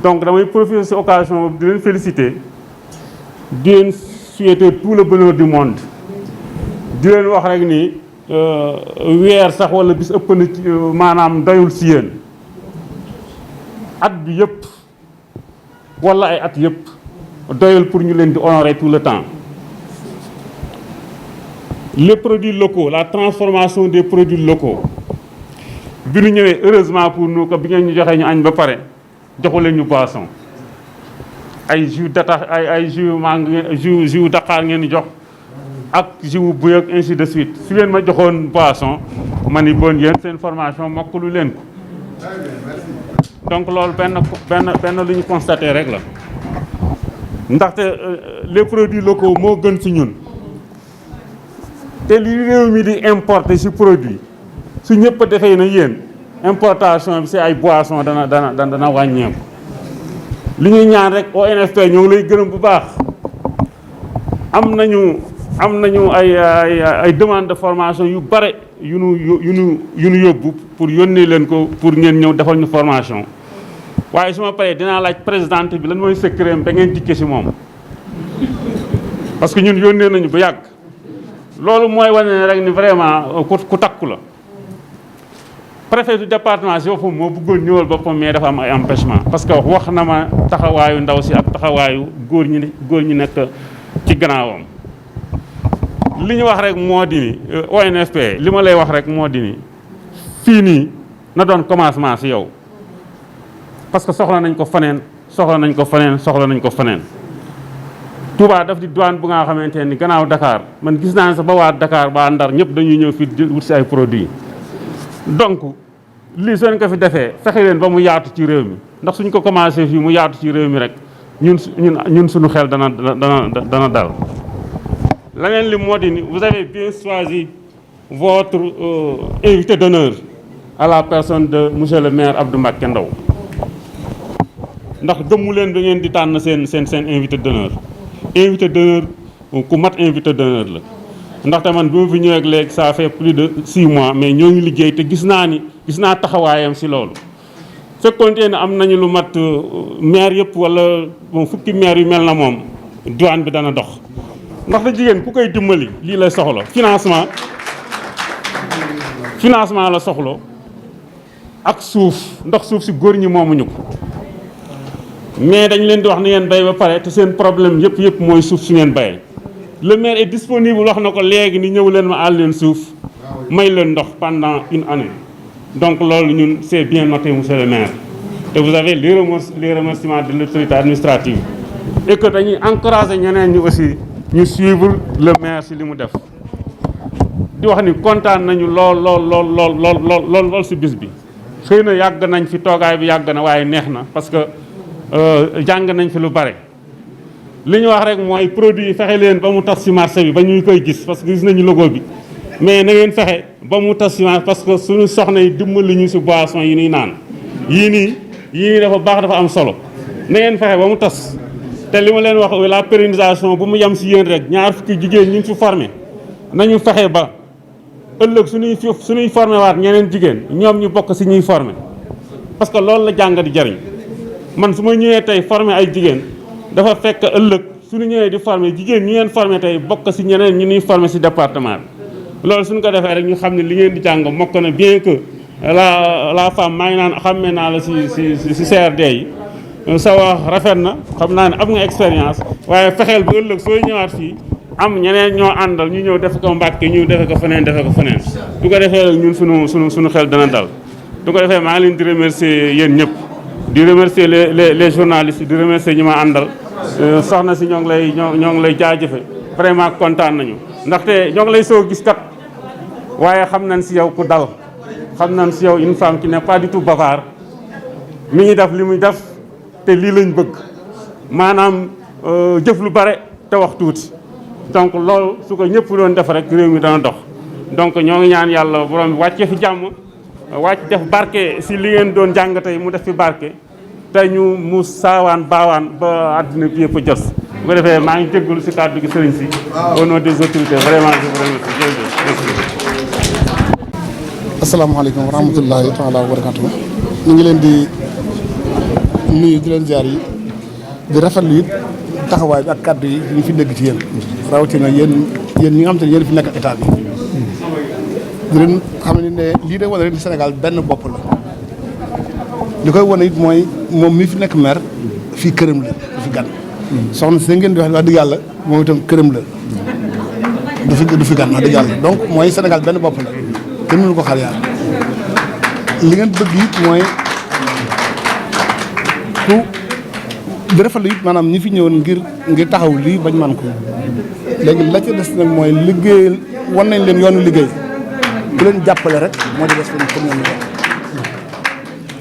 donc damay profiter ci occasion di leen féliciter di leen souhaiter tout le bonheur du monde di leen wax rek ni weer sax walla bis ëpp na ci maanaam doyul ci yéen at bi yëpp walla ay at yëpp doyul pour ñu leen di honorer tout le temps les produits locaux la transformation des produits locaux bi ñu ñëwee heureusement pour nous que bi ngeen ñu joxee ñu añ ba pare joxu leen ñu boisson ay jus data ay jus mangue jus Dakar ngeen di jox ak jus buy ak ainsi de suite su leen ma joxoon boisson ma ni bon yéen seen formation mokkulu leen ko donc loolu benn lu ñu constaté rek la ndaxte les produits locaux moo gën ci ñun te li réew mi di importer ci produit su ñëpp defee na yéen importation bi ci ay boisson dana wàññeeku li ñuy ñaan rek ONFP ñoo ngi lay gërëm bu baax am nañu ay demande de formation yu bare yu nu yóbbu pour yónnee leen ko pour ngeen ñëw defal ñu formation waaye su ma paree dinaa laaj présidente bi lan mooy secret ba ngeen dikke ci moom parce que ñun yónnee nañu bu yàgg loolu mooy wane ne rek ni vraiment ku takku la préfet du département si boppam moo bëggoon ñëwal boppam mais dafa am ay empêchement parce que wax na ma taxawaayu ndaw si ak taxawaayu góor ñi nekk ci gannaawam li ñu wax rek moo di ni ONFP li ma lay wax rek moo di ni fii nii na doon commencement si yow parce que soxla nañ ko faneen soxla nañ ko faneen Touba daf di douane bu nga xamante ni gannaaw Dakar man gis naa ne sax ba waa Dakar ba Ndar ñëpp dañuy ñëw fii wut si ay produits donc lii soo ko fi defee fexe leen ba mu yaatu ci réew mi ndax suñ ko commencé fii mu yaatu ci réew mi rek ñun suñu xel dana dal. leneen li moo di ni vous avez bien choisi votre invité d'honneur à la personne de monsieur le maire Abdou Mbacké Ndao ndax gëmmu leen da ngeen di tànn seen invité d'honneur ku mat invité d'honneur la ndaxte man bi ma fi ñëwee ak léegi ça fait plus de 6 mois mais ñoo ngi liggéey te gis naa taxawaayam ci loolu fekkoonte ne am nañu lu mat maire yëpp wala fukki maire yu mel na moom douane bi dana dox ndaxte jigéen ku koy dimbali lii lay soxla financement la soxla ak suuf ndax suuf si góor ñi moomuñu ko mais dañ leen di wax ni ngeen bay ba pare te seen problème yëpp mooy suuf su ngeen bayee le maire est disponible wax na ko léegi ni ñëw leen ma àll leen suuf may leen ndox pendant une année donc loolu ñun c'est bien noté monsieur le maire et vous avez les remerciements de l'autorité administrative et que dañuy encourager ñeneen ñi aussi ñu suivre le maire ci li mu def di wax ni kontaan nañu lool ci bis bi xëy na yàgg nañ fi toogaay bi yàgg na waaye neex na parce que jàng nañ fi lu bare li ñu wax rek mooy produit yi fexe leen ba mu tas ci marché bi ba ñuy koy gis parce que gis nañu logo bi mais na ngeen fexe ba mu tas ci marché parce que suñu soxna yi dimbali ñu ci boisson yi ñuy naan yii nii dafa baax dafa am solo na ngeen fexe ba mu tas te li ma leen wax la pérennisation bu mu yem ci yéen rek ñaar fukki jigéen ñu ngi ci formé nañu fexe ba ëllëg suñuy formé waat ñeneen jigéen ñoom ñu bokk si ñuy formé parce que loolu la jàng di jariñ man su ma ñëwee tey formé ay jigéen dafa fekk ëllëg suñu ñëwee di formé jigéen ñu ngeen formé tey bokk si ñeneen ñu ñuy formé si département bi loolu suñ ko defee rek ñu xam ne li ngeen di jàng mokk na bien que la femme maa ngi naan xàmmee naa la si CRD yi sa wax rafet na xam naa ne am nga expérience waaye fexeel bu ëllëg sooy ñëwaat fii am ñeneen ñoo àndal ñu ñëw defe ko Mbàkke ñu defe ko feneen du ko defee rek ñun suñu xel dana dal du ko defee maa ngi leen di remercier yéen ñëpp di remercier les journalistes di remercier ñi ma àndal soxna si ñoo ngi lay jaajëfe vraiment kontaan nañu ndaxte ñoo ngi lay soo gis kat waaye xam nañ si yow ku dal xam nañ si yow une femme qui n'est pas du tout bavard mi ngi def li muy def te lii lañ bëgg maanaam jëf lu bare te wax tuuti donc loolu su ko ñëpp doon def rek réew mi dana dox donc ñoo ngi ñaan yàlla borom bi wàccee fi jàmm wàcc def barke si li ngeen doon jàng tey mu def fi barke te ñu mu saawaan baawaan ba àddina bi yëpp a jos bu ko defee maa ngi jégalu si kàddu gi sëriñ si au nom des autorités vraiment je vous remercie jërëjëf. asalaamaaleykum wa rahmatullahi taala wa barakatuh ñu ngi leen di nuyu di leen ziar yi di rafetlu it taxawaay bi ak kàddu yi ñu fi dégg ci yéen rawatina yéen ñi nga xam te ne yéen fi nekk état bi di leen xam ne lii day wane rek Sénégal benn bopp la li koy wane it mooy moom mi fi nekk maire fii këram la du fi gan soxna si ngeen di wax dëgg yàlla moom itam këram la du fi gan wax dëgg yàlla donc mooy Sénégal benn bopp la kenn mënu ko xar yaar li ngeen bëgg it mooy ku di rafetlu it maanaam ñi fi ñëwoon ngir taxaw lii bañ man ko léegi la ca des nag mooy liggéey wan nañ leen yoonu liggéey ku leen jàppale rek moo di des leen comme ñoom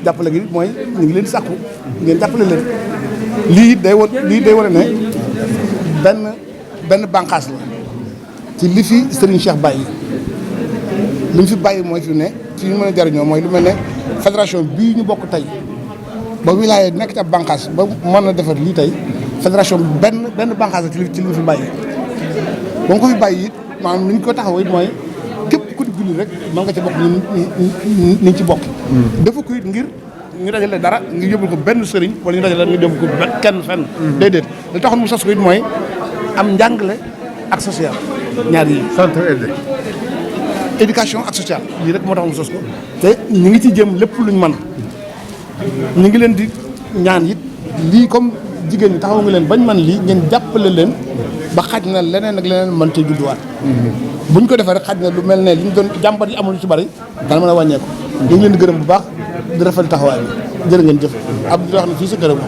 jàppale gi mooy ñu ngi leen sàkku ngeen jàppale leen lii day wane ne benn bànqaas la ci li fi Serigne Cheikh bàyyi li mu fi bàyyi mooy fi ne fi ñu mën a jariñoo mooy lu mel ne fédération bii ñu bokk tey ba wilaya nekk ci ab bànqaas ba mën a defar lii tey fédération benn bànqaas la ci li mu fi bàyyi ba nga ko fi bàyyi it maanaam ni ñu ko taxawoo it mooy képp ku di julli rek mën nga ci bokk ni ci bokk dafa ko it ngir ñu dajale dara ngir yóbbul ko benn sëriñ wala ñu dajale ñu yóbbul ko kenn fenn déedéet li taxoon mu sos ko it mooy am njàngale ak social ñaar yi centre éducation ak social lii rek moo tax mu sos ko te ñu ngi ci jëm lépp luñ mën ñu ngi leen di ñaan it lii comme jigéen ñi taxaw nga leen bañ man lii ngeen jàppale leen ba xaj na leneen ak leneen mën cee judduwaat buñ ko defee rek xaj na lu mel ne li ñu doon jàmbat yi amul ci bari dana mën a wàññeeku ñu ngi leen di gërëm bu baax di rafetlu taxawaay bi jërë ngeen jëf ab di wax ne fii sa gërëm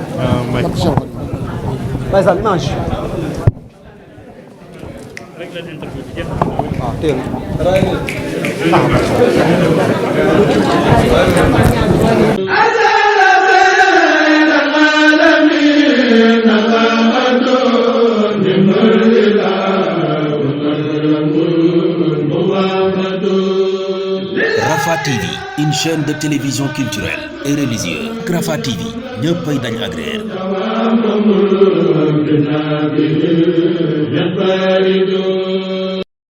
Rafah TV, une chaîne de télévision culturelle et religieuse. Rafah TV, ñëppay dañ agréer.